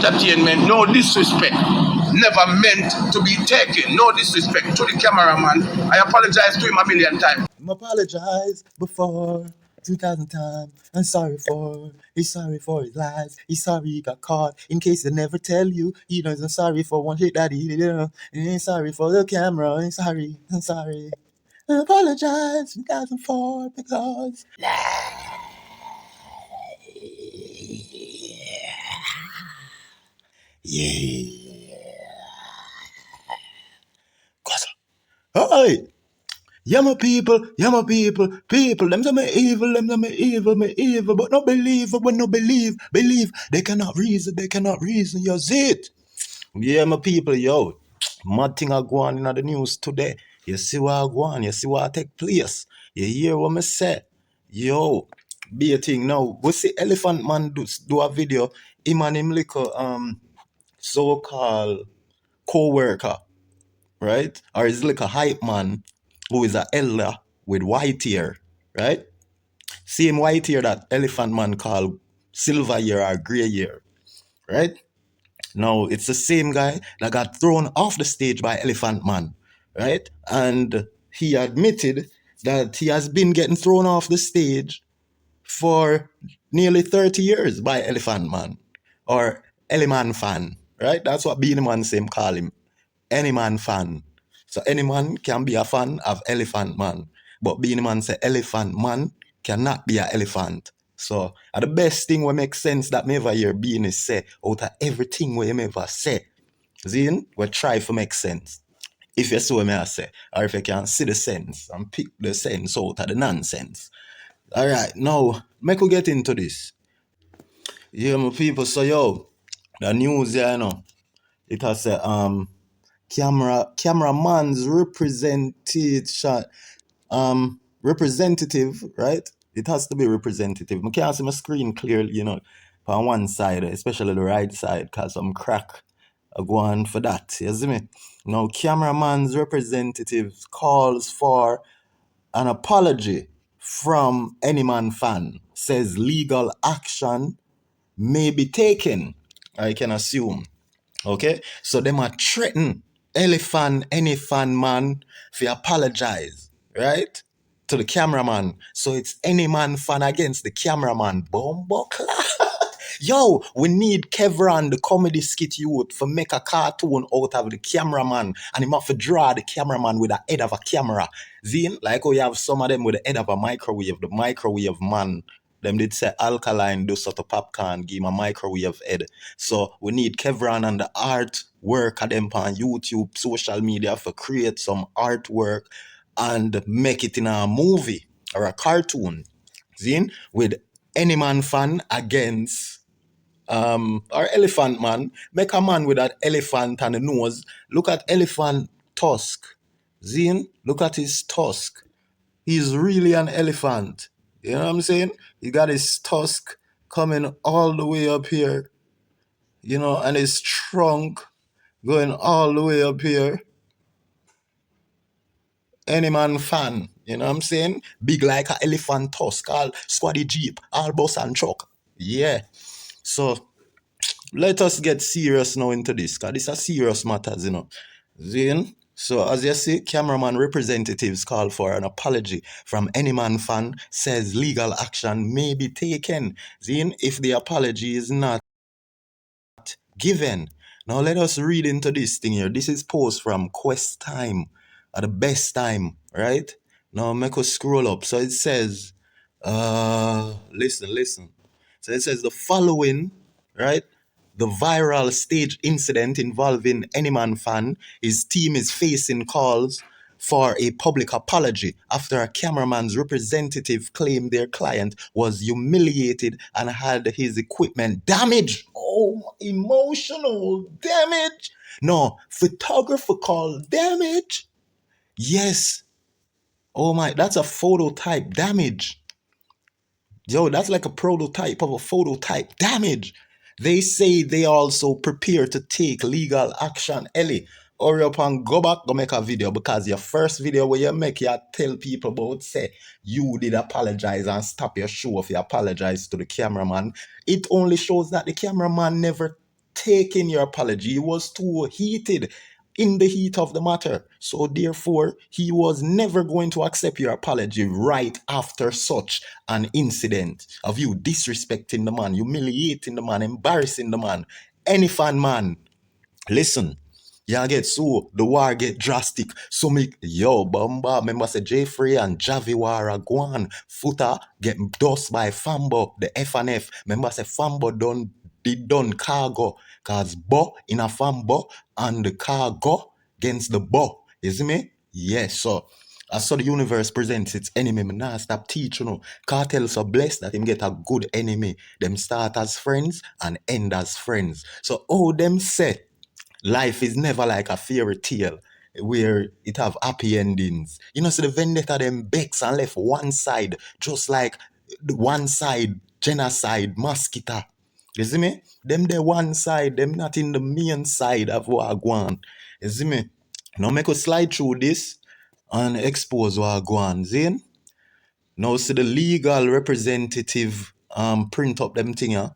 entertainment, no disrespect. Never meant to be taken. No disrespect to the cameraman. I apologize to him a million times. I apologize before 2,000 times. I'm sorry for. He's sorry for his lies. He's sorry he got caught. In case they never tell you, he knows I'm sorry for one shit that he did. He ain't sorry for the camera. I'm sorry. I'm sorry. I apologize 2004 because. Yeah. Hey. Yeah, my people, people, them say me evil, but no believe, but no believe, they cannot reason, you see it. Yeah, my people, yo, mad thing are going on in the news today. You see what I go on, you see what take place, you hear what me say, yo, be a thing now. We see Elephant Man do a video, him and him little so-called co-worker, right? Or he's like a hype man who is an elder with white hair, right? Same white hair that Elephant Man called silver hair or gray hair, right? Now, it's the same guy that got thrown off the stage by Elephant Man, right? And he admitted that he has been getting thrown off the stage for nearly 30 years by Elephant Man or Eleman fan, right? That's what Beanie Man same call him, any man fan. So any man can be a fan of Elephant Man. But Beanie Man say Elephant Man cannot be an elephant. So the best thing will make sense that me ever hear Beanie say out of everything we ever say. Zine, we try to make sense. If you see what I say, or if you can see the sense and pick the sense out of the nonsense. Alright, now make we get into this. Yeah, my people, so yo, the news here, you know, it has a cameraman's representative, right? It has to be representative. I can't see my screen clearly, you know, on one side, especially the right side, because I'm crack. I go on for that. You see me? Now, cameraman's representative calls for an apology from any man fan. Says legal action may be taken. I can assume. Okay? So them are threaten any fan man if apologize, right? To the cameraman. So it's any man fan against the cameraman. Bombo Yo, we need Kevran, the comedy skit youth, for make a cartoon out of the cameraman. And him have to draw the cameraman with the head of a camera. Zine, like how you have some of them with the head of a microwave, the microwave man. Them did say alkaline, do sort of popcorn, give him a microwave head. So we need Kevran and the artwork of them on YouTube, social media for create some artwork and make it in a movie or a cartoon. Zine, with any man fan against or elephant man, make a man with that elephant and the nose. Look at elephant tusk. Zine, look at his tusk. He's really an elephant. You know what I'm saying? He got his tusk coming all the way up here. You know, and his trunk going all the way up here. Any man fan. You know what I'm saying? Big like an elephant tusk. All squaddy jeep. All bus and truck. Yeah. So let us get serious now into this, because this is serious matters, you know. Zine? So as you see, cameraman representatives call for an apology from any man fan, says legal action may be taken. Zine, if the apology is not given. Now let us read into this thing here. This is post from Quest Time at the best time, right? Now make us scroll up. So it says, listen. So it says the following, right? The viral stage incident involving any man fan, his team is facing calls for a public apology after a cameraman's representative claimed their client was humiliated and had his equipment damaged. Oh, emotional damage. No, photographer called damage. Yes. Oh my, that's a phototype damage. Yo, that's like a prototype of a phototype damage. They say they also prepare to take legal action. Ellie, hurry up and go back, go make a video, because your first video where you make, you tell people about, say, you did apologize and stop your show if you apologize to the cameraman. It only shows that the cameraman never taking your apology. He was too heated in the heat of the matter. So therefore, he was never going to accept your apology right after such an incident of you disrespecting the man, humiliating the man, embarrassing the man. Any fan man, listen, y'all get so the war get drastic. So me yo Bamba, remember say Jeffrey and Javi Wara Guan Foota get dust by Fambo, the FNF. Remember say Fambo done cargo. Cause Bo in a Fambo and the cargo against the Bo. You see me? Yes, so as so the universe presents its enemy, me nah stop teach, you know. Kartel so blessed that him get a good enemy. Them start as friends and end as friends. So them say life is never like a fairy tale where it have happy endings. You know, so the vendetta them begs and left one side, just like the one side, genocide, MASKITA. You see me? Them the one side, them not in the main side of Wagwan. You see me? Now make us slide through this and expose Wagwan. Zin? Now see the legal representative print up them thing,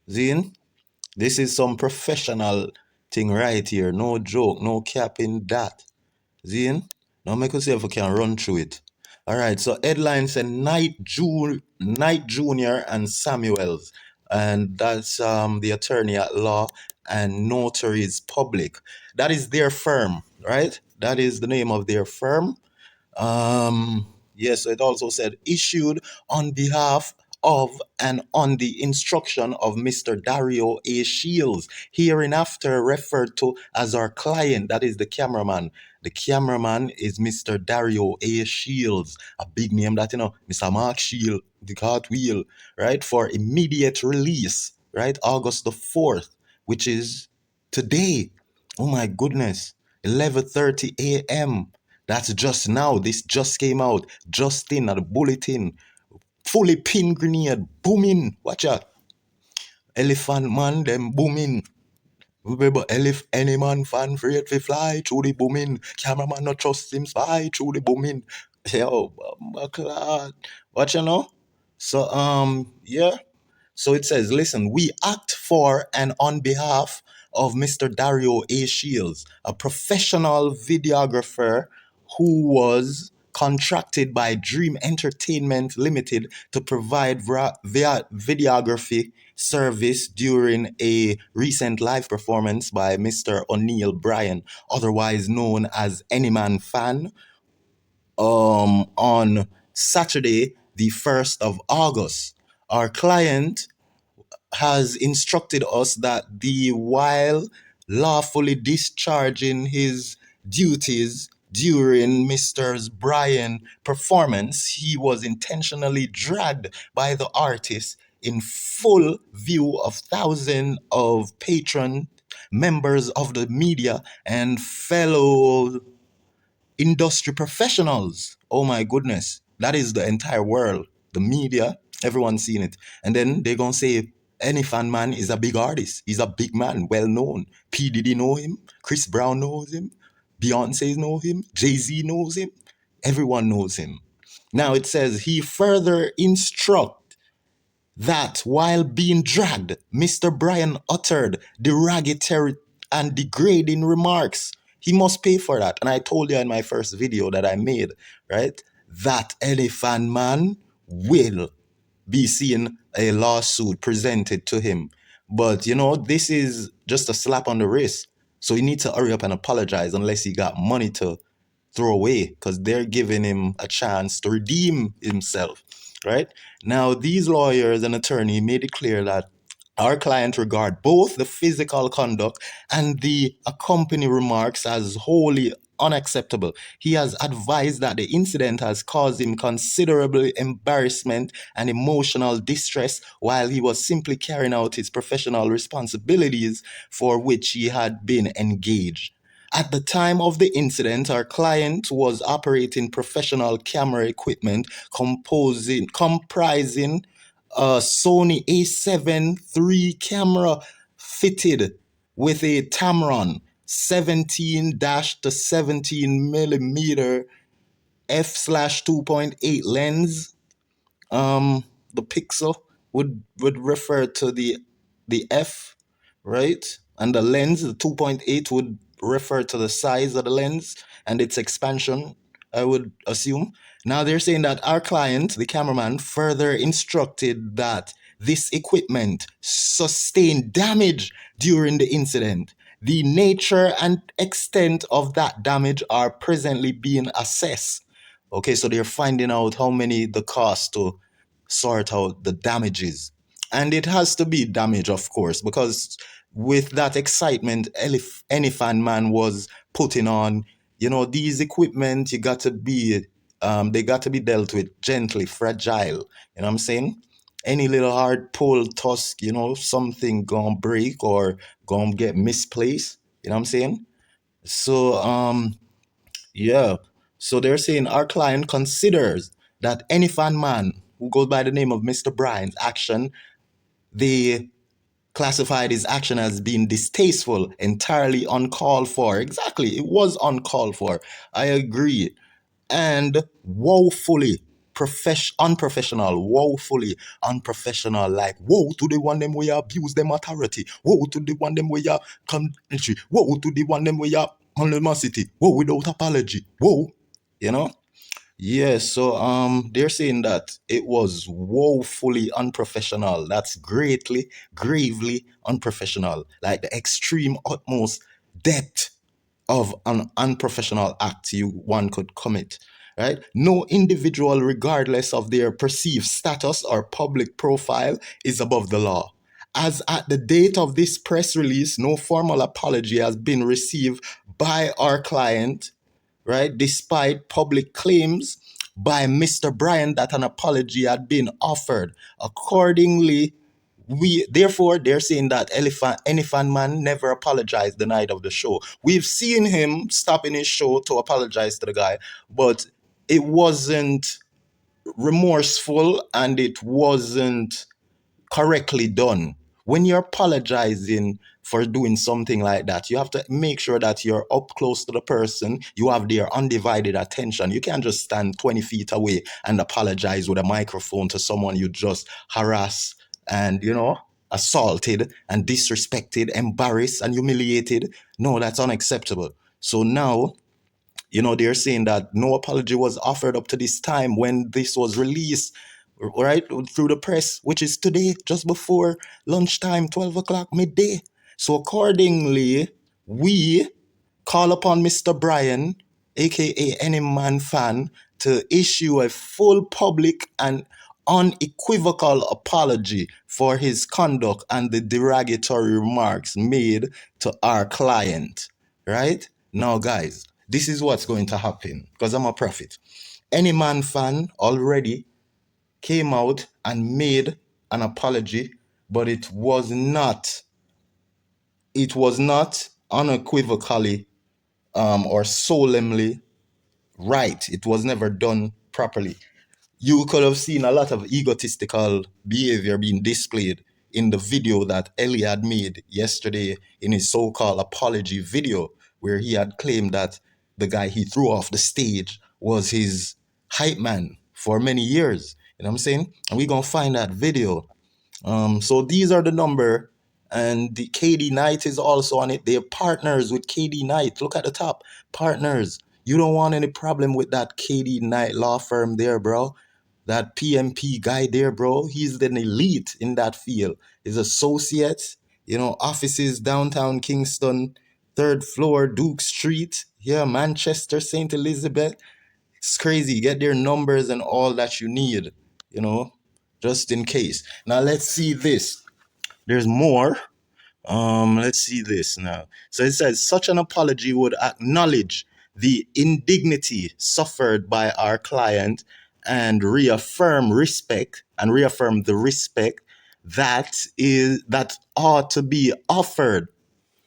Zin? This is some professional thing right here. No joke, no cap in that. Zin? Now make us see if we can run through it. Alright, so headline said Knight Junior and Samuels. And that's the attorney at law and notaries public. That is their firm, right? That is the name of their firm. Yes, it also said issued on behalf of and on the instruction of Mr. Dario A. Shields, hereinafter referred to as our client, that is the cameraman. The cameraman is Mr. Dario A. Shields, a big name that, you know, Mr. Mark Shield, the cartwheel, right, for immediate release, right, August the 4th, which is today. Oh my goodness, 11:30 a.m. That's just now. This just came out. Just in at the bulletin. Fully pin grenade. Booming. Watch out. Elephant man, them booming. Remember, any man fan afraid to fly through the booming. Cameraman not trust him spy through the booming. Yo, my God. Watch you know? So, yeah. So it says, listen, we act for and on behalf of Mr. Dario A. Shields, a professional videographer who was contracted by Dream Entertainment Limited to provide videography service during a recent live performance by Mr. O'Neil Bryan, otherwise known as Anyman Fan, on Saturday, the 1st of August. Our client has instructed us that while lawfully discharging his duties during Mr. Bryan performance, he was intentionally dragged by the artist in full view of thousands of patron members of the media and fellow industry professionals. Oh my goodness. That is the entire world. The media, everyone's seen it. And then they're going to say, any fan man is a big artist. He's a big man, well known. P. Diddy know him. Chris Brown knows him. Beyonce knows him. Jay-Z knows him. Everyone knows him. Now it says he further instruct that while being dragged, Mr. Bryan uttered derogatory and degrading remarks. He must pay for that. And I told you in my first video that I made, right, that any fan man will be seeing a lawsuit presented to him. But, you know, this is just a slap on the wrist. So he needs to hurry up and apologize unless he got money to throw away, because they're giving him a chance to redeem himself, right? Now, these lawyers and attorney made it clear that our client regard both the physical conduct and the accompanying remarks as wholly unacceptable. He has advised that the incident has caused him considerable embarrassment and emotional distress while he was simply carrying out his professional responsibilities for which he had been engaged. At the time of the incident, our client was operating professional camera equipment comprising a Sony A7 III camera fitted with a Tamron 17 to 17 millimeter f/2.8 lens. The pixel would refer to the f, right? And the lens, the 2.8, would refer to the size of the lens and its expansion, I would assume. Now they're saying that our client, the cameraman, further instructed that this equipment sustained damage during the incident. The nature and extent of that damage are presently being assessed. Okay, so they're finding out how many the cost to sort out the damages. And it has to be damage, of course, because with that excitement any fan man was putting on, these equipment, you got to be, they got to be dealt with gently, fragile. You know what I'm saying? Any little hard pull, tusk, something gonna break or gonna get misplaced. You know what I'm saying? So, yeah. So they're saying our client considers that any fan man who goes by the name of Mr. Bryan's action, they classified his action as being distasteful, entirely uncalled for. Exactly, it was uncalled for. I agree. And woefully unprofessional, woefully unprofessional. Like, woe to the one them where you abuse them authority. Woe to the one them where you country. Woe to the one them where you animosity. Woe without apology. Woe, you know. Yeah, so they're saying that it was woefully unprofessional. That's greatly, gravely unprofessional. Like the extreme utmost depth of an unprofessional act one could commit. Right? No individual, regardless of their perceived status or public profile, is above the law. As at the date of this press release, no formal apology has been received by our client, right? Despite public claims by Mr. Bryan that an apology had been offered. Accordingly, therefore they're saying that any fan man never apologized the night of the show. We've seen him stopping his show to apologize to the guy, but it wasn't remorseful and it wasn't correctly done. When you're apologizing for doing something like that, you have to make sure that you're up close to the person, you have their undivided attention. You can't just stand 20 feet away and apologize with a microphone to someone you just harass and, assaulted and disrespected, embarrassed and humiliated. No, that's unacceptable. So now, they're saying that no apology was offered up to this time when this was released, right, through the press, which is today, just before lunchtime, 12 o'clock, midday. So accordingly, we call upon Mr. Bryan, aka Any Man Fan, to issue a full public and unequivocal apology for his conduct and the derogatory remarks made to our client. Right? Now, guys, this is what's going to happen because I'm a prophet. Any Man Fan already came out and made an apology, but it was not unequivocally or solemnly right. It was never done properly. You could have seen a lot of egotistical behavior being displayed in the video that Ellie had made yesterday in his so-called apology video, where he had claimed that the guy he threw off the stage was his hype man for many years. You know what I'm saying? And we're going to find that video. So these are the number, and the KD Knight is also on it. They're partners with KD Knight. Look at the top, partners. You don't want any problem with that KD Knight law firm there, bro. That PMP guy there, bro. He's an elite in that field. His associates, offices downtown Kingston, 3rd floor, Duke Street. Yeah, Manchester, St. Elizabeth. It's crazy. Get their numbers and all that you need, just in case. Now let's see this. There's more. Let's see this now. So it says such an apology would acknowledge the indignity suffered by our client and reaffirm the respect that ought to be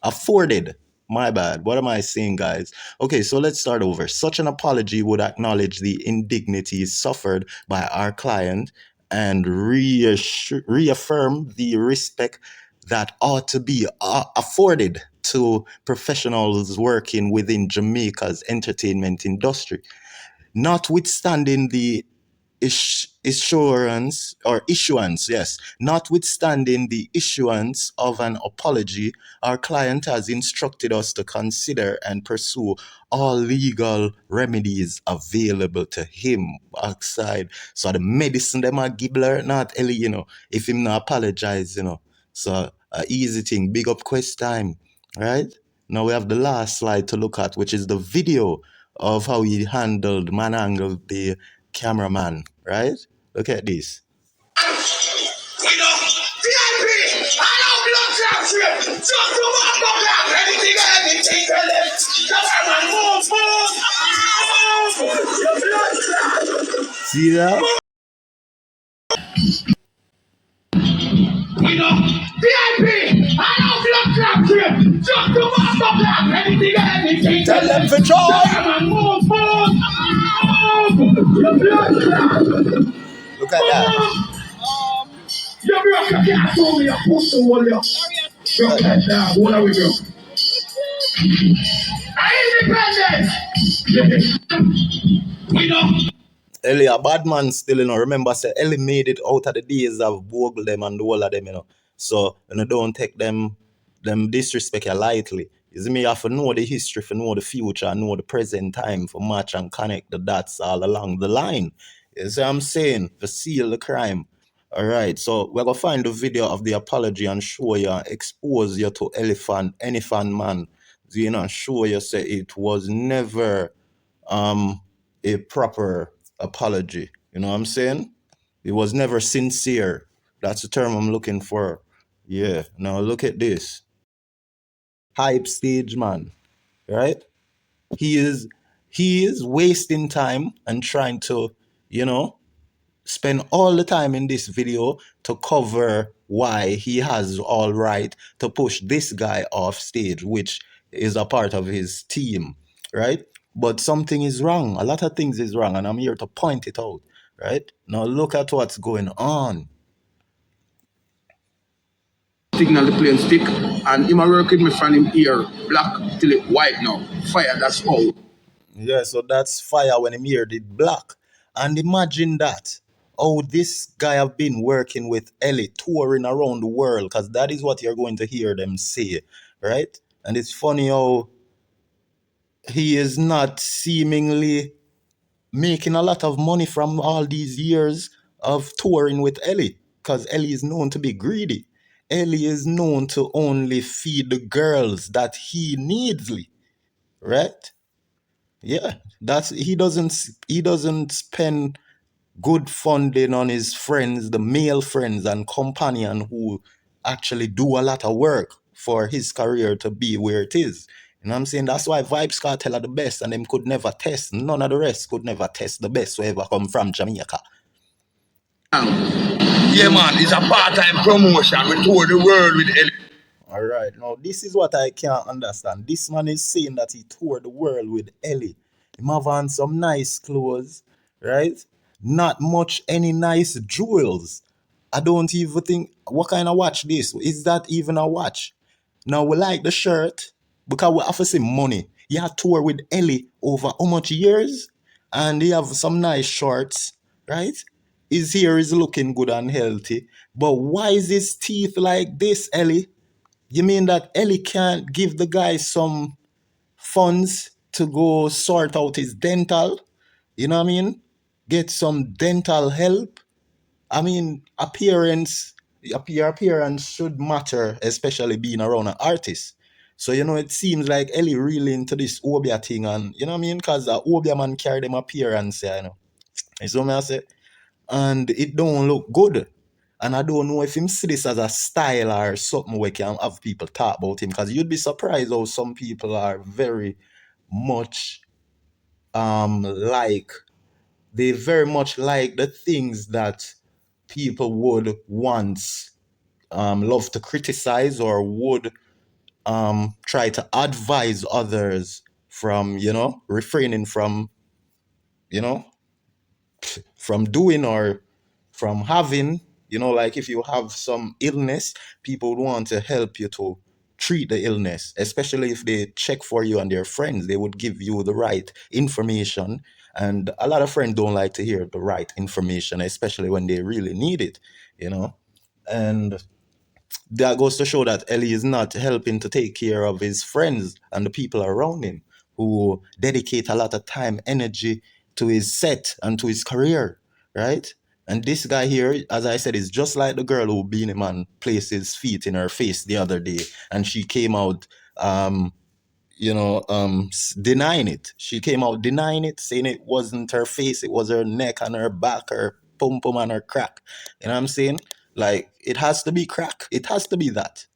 afforded. My bad. What am I saying, guys? Okay, so let's start over. Such an apology would acknowledge the indignities suffered by our client and reaffirm the respect that ought to be afforded to professionals working within Jamaica's entertainment industry. Notwithstanding the issuance, yes. Notwithstanding the issuance of an apology, our client has instructed us to consider and pursue all legal remedies available to him outside. So the medicine them a gibbler, not Ellie, if him not apologize, So a easy thing, big up quest time, right? Now we have the last slide to look at, which is the video of how he manhandled the cameraman, right? Look at this. We know VIP. I know blood trap shit. Just to walk up like anything to left. Just come on, move. Blood trap. See that? We know VIP. I know blood trap shit. Just to walk up like anything Tell to them left. for joy. Just come on, move. Blood trap. Look at that. You broke your cat for me, I put the wall up. Broke that down, what are we broke? Independence! We know. Ellie, a bad man still, Remember, say Ellie made it out of the days of Bogle them and all of them, So, don't take them disrespect you lightly. You see me, you have to know the history, to know the future, know the present time, for match and connect the dots all along the line. You see what I'm saying? To seal the crime. All right, so we're going to find the video of the apology and show you, expose you to any fan man. Show you, say it was never a proper apology. You know what I'm saying? It was never sincere. That's the term I'm looking for. Yeah. Now look at this. Hype stage man, right? He is wasting time and trying to, spend all the time in this video to cover why he has all right to push this guy off stage, which is a part of his team, right? But something is wrong. A lot of things is wrong, and I'm here to point it out, right? Now look at what's going on. Signal the plane stick, and him a work with me from him ear black till it white now. Fire, that's all. Yeah, so that's fire when him here did black. And imagine that. Oh, this guy have been working with Ellie, touring around the world, because that is what you're going to hear them say, right? And it's funny how he is not seemingly making a lot of money from all these years of touring with Ellie, because Ellie is known to be greedy. Ellie is known to only feed the girls that he needs, right? Yeah, he doesn't spend good funding on his friends, the male friends and companion who actually do a lot of work for his career to be where it is. You know what I'm saying? That's why Vybz Kartel are the best, and them could never test. None of the rest could never test the best who ever come from Jamaica. Yeah, man, it's a part-time promotion. We tour the world with Ellie. All right, now this is what I can't understand. This man is saying that he toured the world with Ellie. He have on some nice clothes, right? Not much any nice jewels. I don't even think, what kind of watch this? Is that even a watch? Now we like the shirt because we have to see money. He had tour with Ellie over how much years? And he have some nice shorts, right? His hair is looking good and healthy. But why is his teeth like this, Ellie? You mean that Ellie can't give the guy some funds to go sort out his dental? You know what I mean? Get some dental help? I mean, your appearance should matter, especially being around an artist. So, it seems like Ellie really into this Obia thing, and you know what I mean? Because the Obia man carry them appearance, You see what I say? And it don't look good. And I don't know if him see this as a style or something we can have people talk about him, because you'd be surprised how some people are very much they very much like the things that people would once love to criticize or would try to advise others from, refraining from, you know, from doing or from having. Like if you have some illness, people would want to help you to treat the illness, especially if they check for you and their friends. They would give you the right information And a lot of friends don't like to hear the right information, especially when they really need it, you know. And that goes to show that Ellie is not helping to take care of his friends and the people around him who dedicate a lot of time, energy to his set and to his career, right? And this guy here, as I said, is just like the girl who Beanie Man placed his feet in her face the other day, and she came out, denying it. She came out denying it, saying it wasn't her face, it was her neck and her back, her pum pum and her crack. You know what I'm saying? Like, it has to be crack. It has to be that,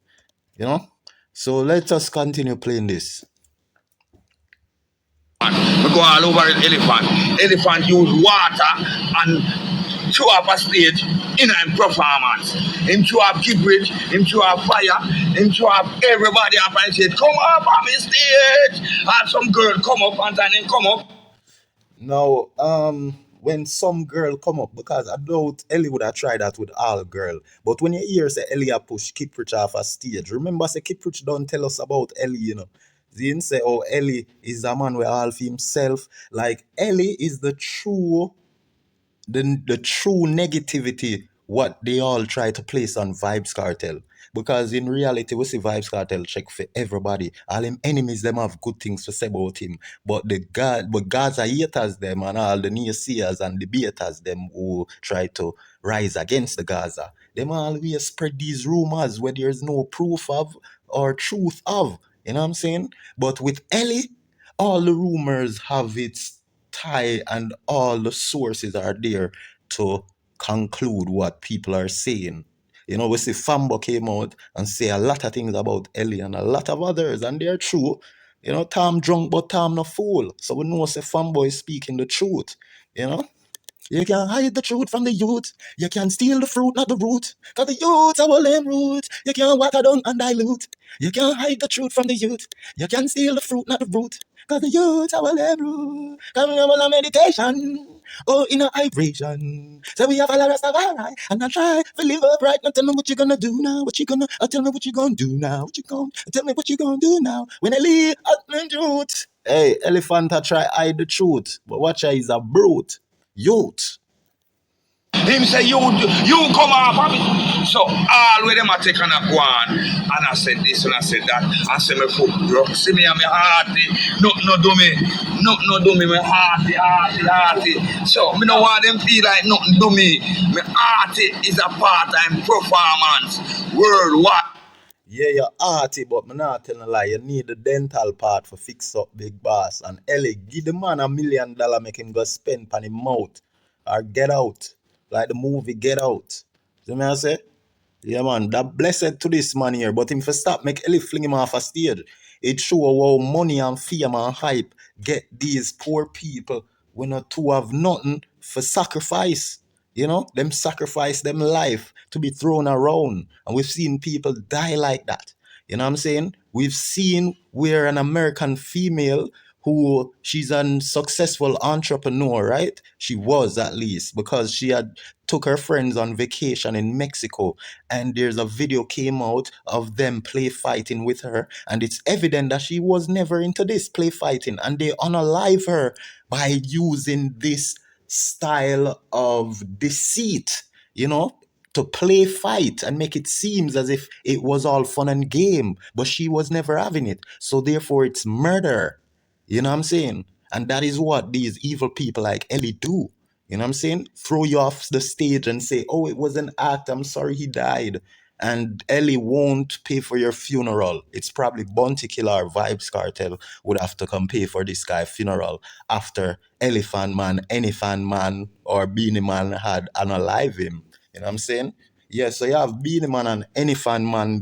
you know? So let us continue playing this. We go all over the elephant. Elephant use water and show up a stage in a performance. Him show up gibberish, him show up fire, him show up everybody up and say, come up on the stage. And some girl come up and then come up. Now, when some girl come up, because I doubt Ellie would have tried that with all girl. But when you hear say Ellie a push Kiprich off a stage, remember say Kiprich don't tell us about Ellie, you know. He didn't say, oh, Ellie is a man with all for himself. Like, Ellie is the true negativity what they all try to place on Vybz Kartel. Because in reality, we see Vybz Kartel check for everybody. All him enemies, them have good things to say about him. But God's are haters them, and all the naysayers and debaters them who try to rise against the Gaza. Them always spread these rumors where there's no proof of or truth of. You know what I'm saying? But with Ellie, all the rumors have its tie and all the sources are there to conclude what people are saying. You know, we see Fambo came out and say a lot of things about Ellie and a lot of others, and they're true. You know, Tom drunk, but Tom no fool. So we know say Fambo is speaking the truth. You know? You can't hide the truth from the youth. You can't steal the fruit, not the root. Cause the youth are all them root. You can't water down and dilute. You can't hide the truth from the youth. You can't steal the fruit, not the root. Cause the youth are all them root. Coming up on a meditation. Oh, in a vibration. So we have a lot of stuff, alright. And I try to live upright. Now tell me what you gonna do now. What you gonna, tell me what you gonna do now. What you gonna, tell me what you gonna do now. When I leave out the truth. Hey, elephant I try hide the truth. But watch out, he's a brute. Youth. Him say, you come off of it. So all with them I take and I go on. And I said this and I said that. I said my foot broke. See me and my hearty. No do me. No do me. My hearty. So me don't want them feel like nothing do me. My hearty is a part-time performance. Worldwide. Yeah, you're arty, but me not telling a lie. You need the dental part for fix up Big Boss. And Ellie, give the man $1 million, make him go spend on him mouth. Or get out. Like the movie Get Out. See me I say? Yeah, man, that blessed to this man here. But him for stop, make Ellie fling him off a stage. It show how money and fame and hype get these poor people when not to have nothing for sacrifice. You know, them sacrifice them life to be thrown around. And we've seen people die like that. You know what I'm saying? We've seen where an American female who she's a successful entrepreneur, right? She was at least because she had took her friends on vacation in Mexico, and there's a video came out of them play fighting with her, and it's evident that she was never into this play fighting, and they unalive her by using this style of deceit, you know, to play fight and make it seems as if it was all fun and game, but she was never having it. So therefore it's murder. You know what I'm saying? And that is what these evil people like Ellie do. You know what I'm saying? Throw you off the stage and say, oh, it was an act. I'm sorry he died. And Ellie won't pay for your funeral. It's probably Bounty Killer or Vybz Kartel would have to come pay for this guy's funeral after Elephant Man, Anyfan Man, or Beanie Man had unalive him. You know what I'm saying? Yeah, so you have Beanie Man and Anyfan Man,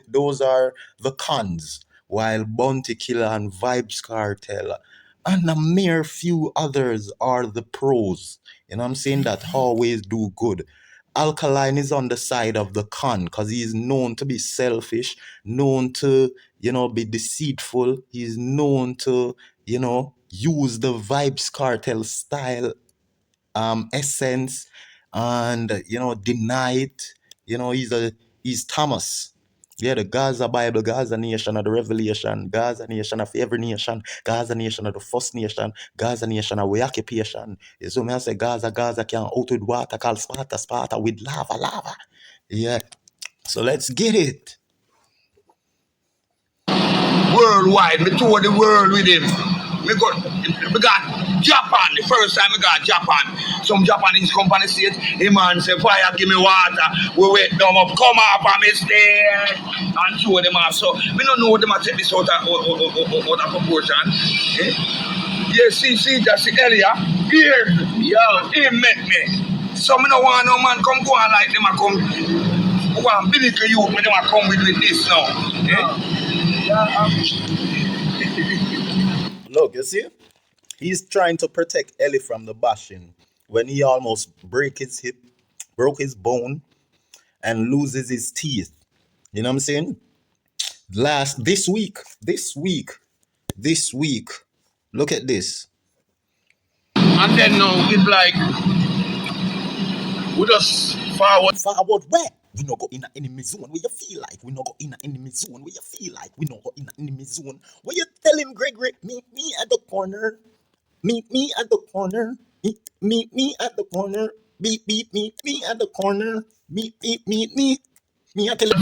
those are the cons, while Bounty Killer and Vybz Kartel and a mere few others are the pros. You know what I'm saying? That always do good. Alkaline is on the side of the con because he's known to be selfish, known to, be deceitful. He's known to, use the Vybz Kartel style essence and, deny it. He's Thomas. Yeah, the Gaza Bible, Gaza nation of the revelation, Gaza nation of every nation, Gaza nation of the first nation, Gaza nation of we occupation. You see me I say Gaza, Gaza can out with water, called Sparta, Sparta with lava, lava. Yeah. So let's get it. Worldwide, me tour the world with him. Me got Japan, the first time I got Japan. Some Japanese company said, hey man, say fire, give me water. We wait them up, come up on me stairs and show them off. So me don't know them I take this out of proportion. Eh? Yeah, see, just see earlier. Here, yo, he met me. So me no want no man come go on like them I come. Go on, biblical youth, me them I come with this now. Eh? Look, you see? He's trying to protect Ellie from the bashing when he almost break his hip, broke his bone, and loses his teeth. You know what I'm saying? This week, look at this. And then now it's like we just forward where? We not go in an enemy zone where you feel like. We not go in an enemy zone where you feel like. We not go in an enemy zone where you tell him, Gregory, meet me at the corner. Meet me at the corner. Meet me at the corner. Meet me at the corner. Meet me. Me I tell him.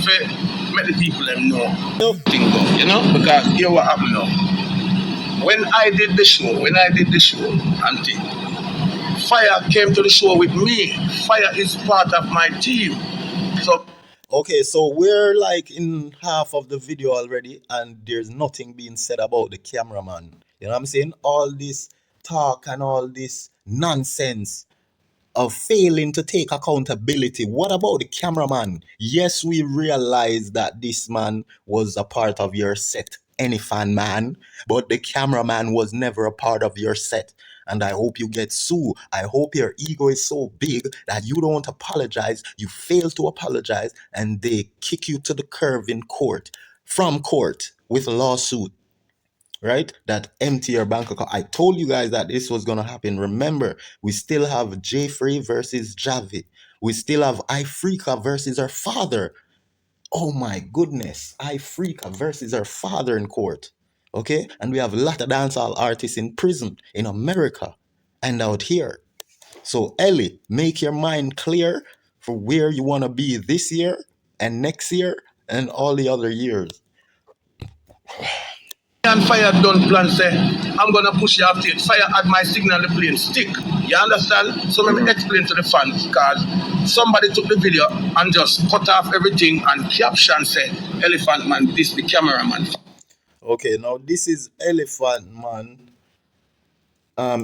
make the people them know thing go, you know? Because here what happened now. When I did the show and thing, Fire came to the show with me. Fire is part of my team. So okay, so we're like in half of the video already, and there's nothing being said about the cameraman. You know what I'm saying? All this talk and all this nonsense of failing to take accountability. What about the cameraman? Yes, we realize that this man was a part of your set, any fan man, but the cameraman was never a part of your set. And I hope you get sued. I hope your ego is so big that you don't apologize. You fail to apologize, and they kick you to the curb in court, from court with a lawsuit. Right? That empty your bank account. I told you guys that this was gonna happen. Remember, we still have Jeffrey versus Javi. We still have Ifrika versus her father. Oh my goodness, Ifrika versus her father in court. Okay, and we have a lot of dancehall artists in prison in America and out here. So Ellie, make your mind clear for where you want to be this year and next year and all the other years. and Fire don't plan say, I'm gonna push you off it. Fire had my signal the plane stick. You understand? So let me explain to the fans, because somebody took the video and just cut off everything and caption say, Elephant Man, this the cameraman. Okay, now this is Elephant Man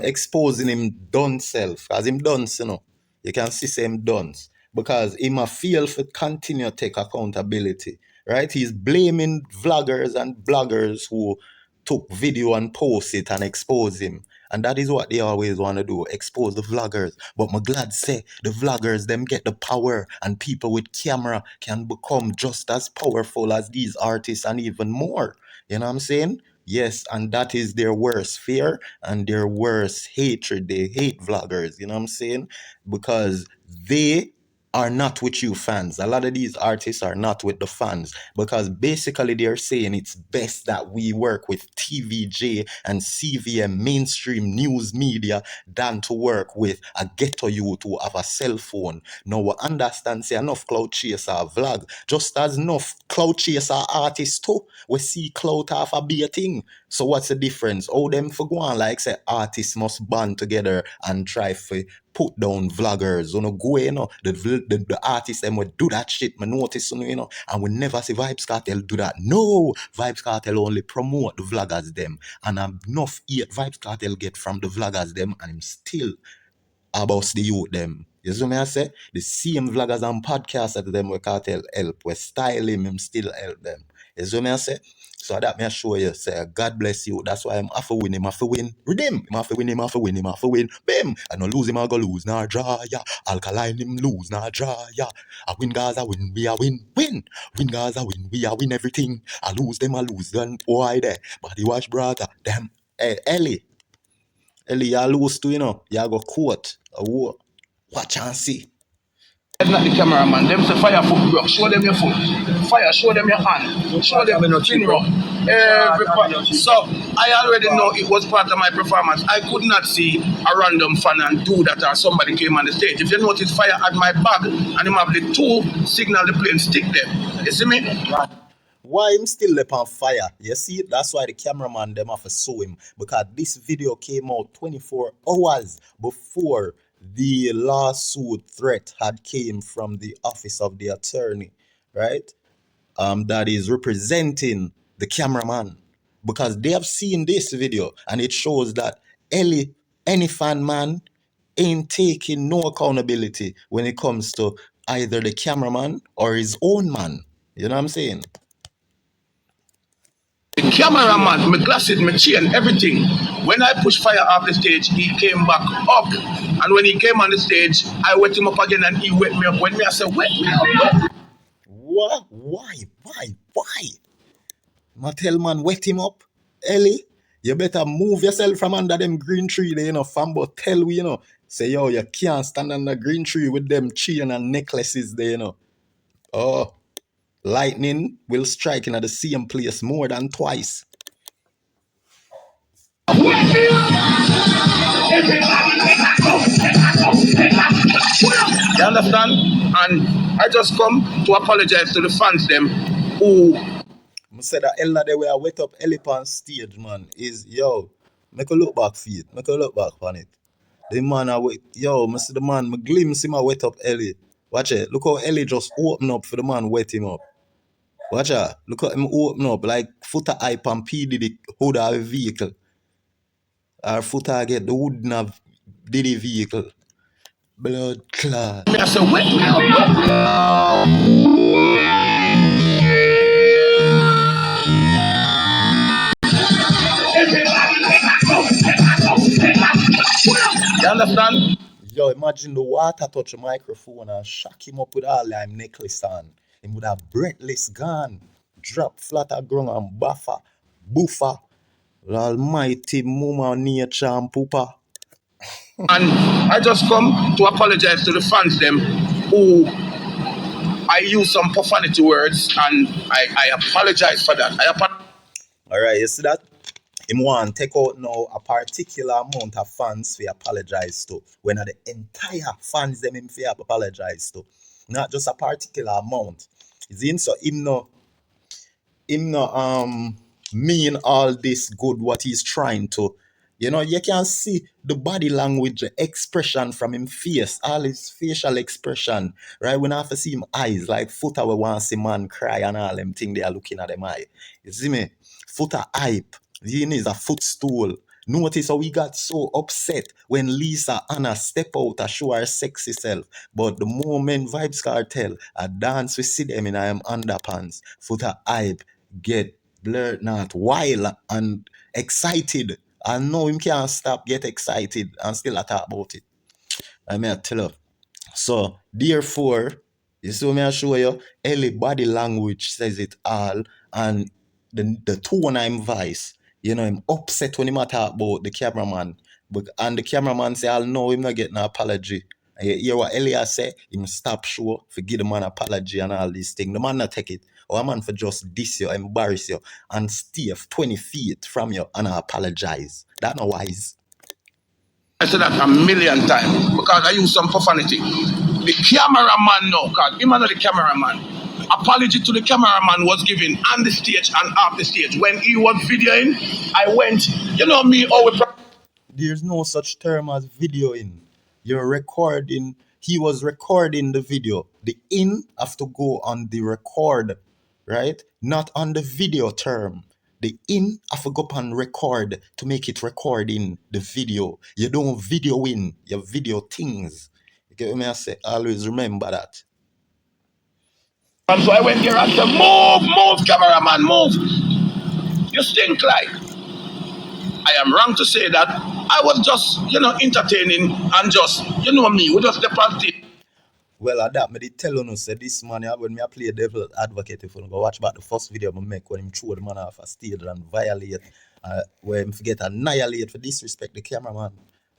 exposing him done self. As him dunce, you know. You can see him dunce. Because him a feel for continue take accountability. Right? He's blaming vloggers and bloggers who took video and post it and expose him. And that is what they always want to do, expose the vloggers. But my glad say the vloggers, them get the power, and people with camera can become just as powerful as these artists and even more. You know what I'm saying? Yes, and that is their worst fear and their worst hatred. They hate vloggers, you know what I'm saying? Because they are not with you fans. A lot of these artists are not with the fans, because basically they're saying it's best that we work with TVJ and CVM mainstream news media than to work with a ghetto youth who have a cell phone. Now we understand say enough cloud chaser vlog, just as enough cloud chaser artists too. We see cloud half a be a thing. So what's the difference? Oh, them for go on like say artists must band together and try for put down vloggers, go, the artists them would do that shit, man, notice, and we never see Vybz Kartel do that. No, Vybz Kartel only promote the vloggers them, and enough Vybz Kartel get from the vloggers them, and him still about the youth them. You see me I say? The same vloggers and podcasters them we Kartel help, we style him still help them. You see me I say? So that me I show you, say, God bless you. That's why I'm have to win, him have to win. Redeem. Him have to win, him have to win, him have to win. Bam! I no lose him, I go lose. Nah draw, yeah. Alkaline him lose, nah draw, yeah. I win Gaza win, we a win. Win! Win Gaza win, we a win everything. I lose them, I lose. Then why there? Body wash brother. Damn. Hey, Ellie, you lose too, you go court. Watch and see. It's not the cameraman. Them say fire foot broke. Show them your foot. Fire, show them your hand. Show them your finger. So I already know it was part of my performance. I could not see a random fan and do that or somebody came on the stage. If you notice, fire at my bag and him have the two signal the plane stick there. You see me? Why him still up on fire? You see, that's why the cameraman them have to sue him, because this video came out 24 hours before the lawsuit threat had came from the office of the attorney, right? That is representing the cameraman, because they have seen this video and it shows that any fan man ain't taking no accountability when it comes to either the cameraman or his own man. You know what I'm saying? The cameraman, my glasses, my chain, everything. When I pushed fire off the stage, he came back up. And when he came on the stage, I wet him up again and he wet me up. When me, I said, wet me up. What? Why? Ma tell man wet him up? Ellie, you better move yourself from under them green tree there, you know, fam, but tell we, you know, say, yo, you can't stand under green tree with them chain and necklaces there, you know. Oh, lightning will strike in at the same place more than twice. You understand? And I just come to apologize to the fans them who I said that Ella they were wet up Ellie on stage, man. Is yo, make a look back for it. Make a look back on it. The man I wet, yo, I see the man, I glimpse him I wet up Ellie. Watch it. Look how Ellie just open up for the man wet him up. Watch out. Look at him open up like Foota hype and P Diddy hood of a vehicle. Or Foota get the wooden of Diddy vehicle. Blood clot. I said, wet me up. You understand? Yo, imagine the water touch the microphone and shock him up with all them necklace on. Him would have breathless gone. Drop flat at ground and buffer. Almighty mama nature and pooper. And I just come to apologize to the fans them who I use some profanity words and I apologize for that. Alright, you see that? Him want take out now a particular amount of fans we apologize to. When the entire fans them him fi apologize to. Not just a particular amount. Is in so him no mean all this good what he's trying to. You know, you can see the body language, the expression from him face, all his facial expression, right? When I have to see him eyes, like Foota we want to see man cry and all them thing they are looking at them eye. You see me? Foota hype. He is a footstool. Notice how we got so upset when Lisa Anna step out to show her sexy self. But the moment Vybz Kartel a dance, we see them in them underpants. Foota hype get blurred not wild and excited. I know him can't stop get excited and still talk about it. I mean, tell you. So, therefore, you see what I show you? Ellie body language says it all, and the tone I'm voice, you know, I'm upset when him talk about the cameraman. And the cameraman say, I'll know him not getting an apology. And you hear what Ellie say? Him stop show, forgive the man apology and all these things. The man not take it. Or a man for just diss you, embarrass you, and stay 20 feet from you and apologize. That no wise. I said that a million times because I use some profanity. The cameraman no, because him not the cameraman. Apology to the cameraman was given on the stage and off the stage. When he was videoing, I went, you know me, always. There's no such term as videoing. You're recording. He was recording the video. The in have to go on the record, right? Not on the video term. The in have to go up and record to make it recording the video. You don't video in, you video things. You get what I say? Always remember that. And so I went here and said, move, cameraman, move. You stink like. I am wrong to say that. I was just, entertaining and just, me, we just deposited. Well, at that, I did tell you, say this man, when I play devil advocate, if you go watch back the first video I make when him throw the man off a stage and violate, where him forget annihilate for disrespect the cameraman.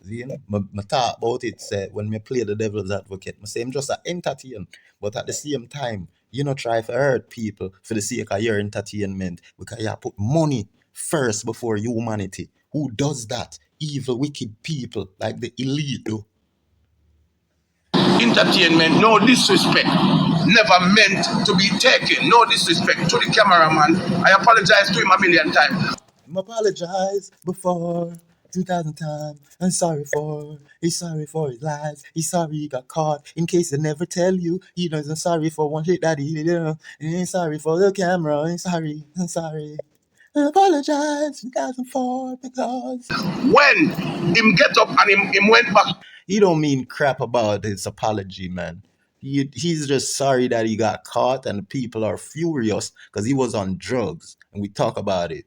See, I talk about it, say, when me play the devil's advocate, I say I'm just a entertain, but at the same time, you know, try to hurt people for the sake of your entertainment, because you put money first before humanity. Who does that? Evil, wicked people like the elite do. Entertainment, no disrespect. Never meant to be taken. No disrespect to the cameraman. I apologize to him a million times. I apologize before 2,000 times. I'm sorry for. He's sorry for his lies. He's sorry he got caught. In case they never tell you, he doesn't sorry for one shit that he did. He ain't sorry for the camera. Ain't sorry. I'm sorry. I apologize 2004 because When him get up and him went back. he don't mean crap about his apology, man. He's just sorry that he got caught and people are furious because he was on drugs. And we talk about it.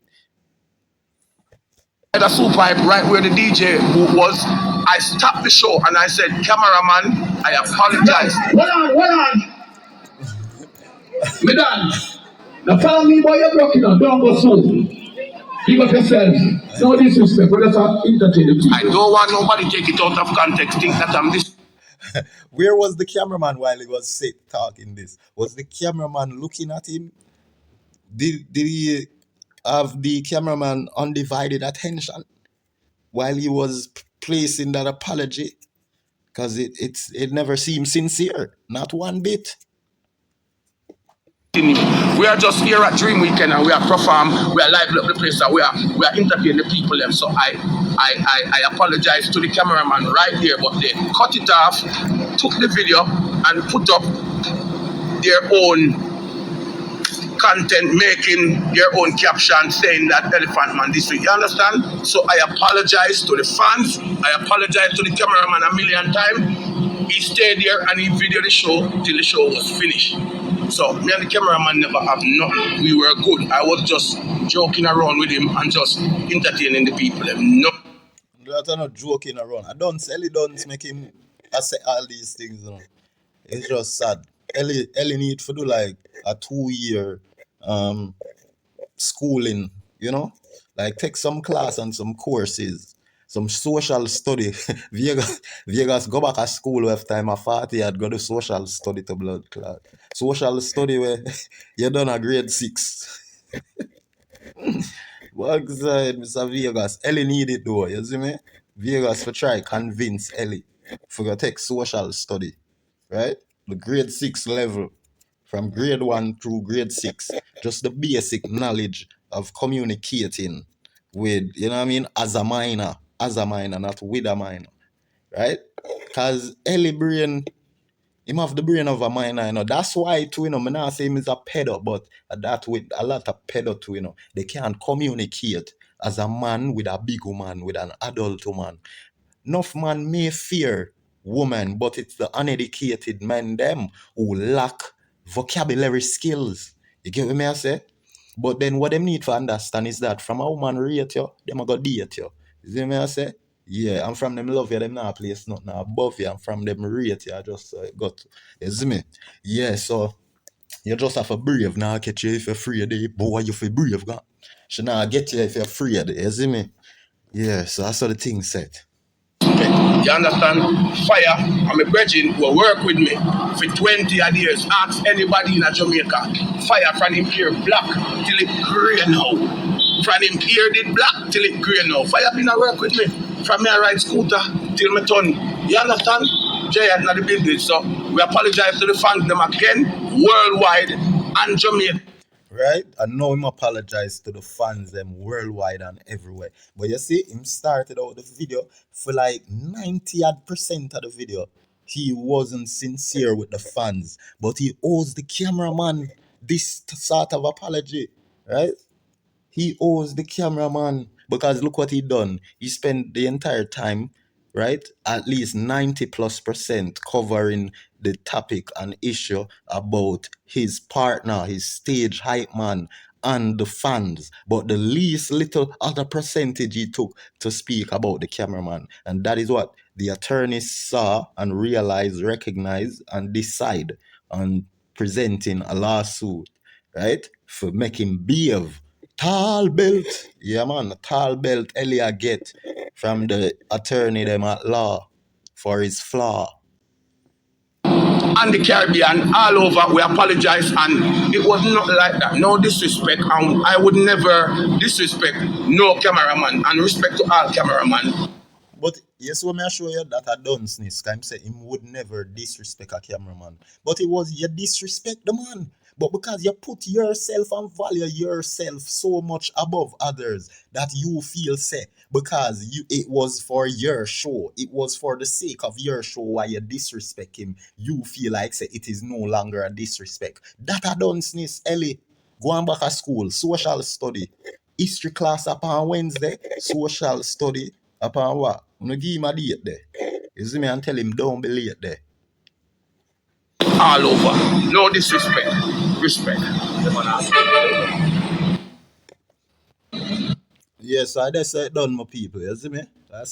The super pipe right where the DJ was. I stopped the show and I said, cameraman, I apologize. Hold on. Me done. Now follow me boy, you're broken up. Don't go slow. Give up yourself. No disrespect, but that's how entertain the people. I don't want nobody take it out of context, think that I'm this. Where was the cameraman while he was talking this? Was the cameraman looking at him? Did he have the cameraman undivided attention while he was placing that apology? Because it never seemed sincere, not one bit. We are just here at Dream Weekend and we are perform, we are live up the place and we are entertaining the people them. So I apologize to the cameraman right here, but they cut it off, took the video and put up their own content, making their own caption saying that Elephant Man this week. You understand? So I apologize to the fans. I apologize to the cameraman a million times. He stayed there and he videoed the show till the show was finished. So me and the cameraman never have nothing. We were good. I was just joking around with him and just entertaining the people. No. That's not joking around. I don't Ellie don't make him say all these things, you know. It's just sad. Ellie need to do like a 2-year schooling, you know? Like take some class and some courses, some social study. Vegas go back to school with time at 40 had got a social study to blood class. Social study where you done a grade 6. What side, Mr. Vegas? Ellie need it though, you see me? Vegas for try convince Ellie for go take social study, right? The grade 6 level, from grade 1 through grade 6, just the basic knowledge of communicating with, you know what I mean, as a minor, not with a minor, right? Because Ellie brain, him have the brain of a minor, you know. That's why too, you know, me not say him is a pedo, but that with a lot of pedo too, you know, they can't communicate as a man with a big woman, with an adult woman. Enough man may fear woman, but it's the uneducated men them who lack vocabulary skills. You get what me I say? But then what them need to understand is that from a woman rate you, them a go date you. You see me I say? Yeah, and from them love you, them not place nothing above you, and from them rate you, I just got, you see me? Yeah, so you just have to brave now, catch you if you're afraid, boy, you feel brave, God. She not get you if you're afraid, you see me? Yeah, so that's how the thing set. You understand? Fire and my brethren will work with me for 20 odd years. Ask anybody in Jamaica. Fire from him here black till it grey now. From him here did black till it grey now. Fire been a work with me. From me I ride scooter till me turn. You understand? Giant not the building. So we apologize to the fans them again, worldwide and Jamaica. Right? I know him apologize to the fans them worldwide and everywhere. But you see, him started out the video for like 90% of the video. He wasn't sincere with the fans, but he owes the cameraman this sort of apology, right? He owes the cameraman because look what he done. He spent the entire time, right, at least 90+% covering the topic and issue about his partner, his stage hype man, and the fans, but the least little other percentage he took to speak about the cameraman. And that is what the attorneys saw and realized, recognized, and decide on presenting a lawsuit, right, for making behave. Tall belt, yeah man, tall belt Elia get from the attorney them at law for his flaw. And the Caribbean, all over, we apologize, and it was not like that. No disrespect, and I would never disrespect no cameraman, and respect to all cameraman. But yes, when I show you that I done sneeze, I'm saying him would never disrespect a cameraman. But it was you disrespect the man. But because you put yourself and value yourself so much above others that you feel say because it was for your show, it was for the sake of your show why you disrespect him, you feel like say it is no longer a disrespect. That I done sneeze, Ellie. Going back to school, social study, history class upon Wednesday, social study upon what? I'm gonna give him a date there. You see me and tell him don't be late there. All over, no disrespect, respect. Yes, I just said done my people, you see me? That's